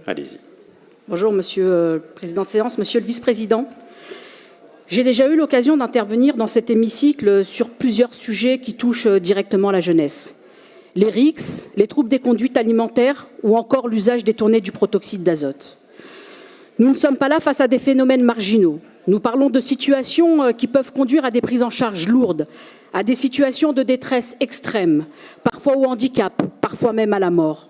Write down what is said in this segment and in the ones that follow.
Allez-y. Bonjour, Monsieur le Président de séance, Monsieur le Vice-président. J'ai déjà eu l'occasion d'intervenir dans cet hémicycle sur plusieurs sujets qui touchent directement la jeunesse. Les RICS, les troubles des conduites alimentaires ou encore l'usage détourné du protoxyde d'azote. Nous ne sommes pas là face à des phénomènes marginaux. Nous parlons de situations qui peuvent conduire à des prises en charge lourdes, à des situations de détresse extrême, parfois au handicap, parfois même à la mort.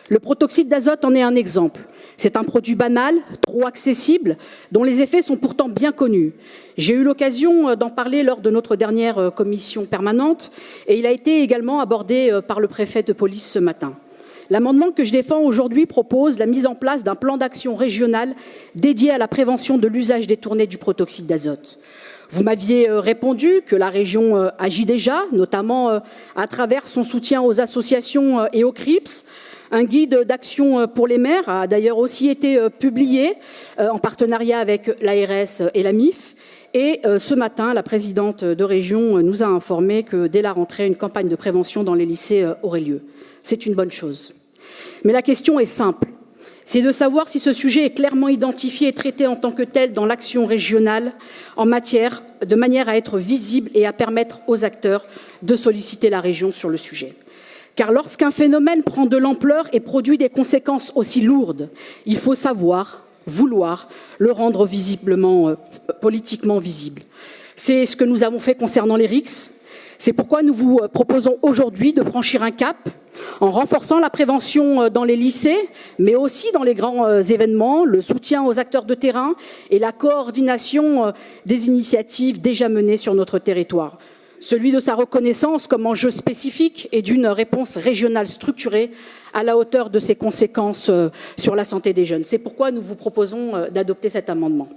Le protoxyde d'azote en est un exemple. C'est un produit banal, trop accessible, dont les effets sont pourtant bien connus. J'ai eu l'occasion d'en parler lors de notre dernière commission permanente et il a été également abordé par le préfet de police ce matin. L'amendement que je défends aujourd'hui propose la mise en place d'un plan d'action régional dédié à la prévention de l'usage détourné du protoxyde d'azote. Vous m'aviez répondu que la région agit déjà, notamment à travers son soutien aux associations et aux CRIPS. Un guide d'action pour les maires a d'ailleurs aussi été publié en partenariat avec l'ARS et la MIF. Et ce matin, la présidente de région nous a informé que dès la rentrée, une campagne de prévention dans les lycées aurait lieu. C'est une bonne chose. Mais la question est simple. C'est de savoir si ce sujet est clairement identifié et traité en tant que tel dans l'action régionale de manière à être visible et à permettre aux acteurs de solliciter la région sur le sujet. Car lorsqu'un phénomène prend de l'ampleur et produit des conséquences aussi lourdes, il faut savoir, vouloir le rendre politiquement visible. C'est ce que nous avons fait concernant les RICS. C'est pourquoi nous vous proposons aujourd'hui de franchir un cap en renforçant la prévention dans les lycées, mais aussi dans les grands événements, le soutien aux acteurs de terrain et la coordination des initiatives déjà menées sur notre territoire. Celui de sa reconnaissance comme enjeu spécifique et d'une réponse régionale structurée à la hauteur de ses conséquences sur la santé des jeunes. C'est pourquoi nous vous proposons d'adopter cet amendement.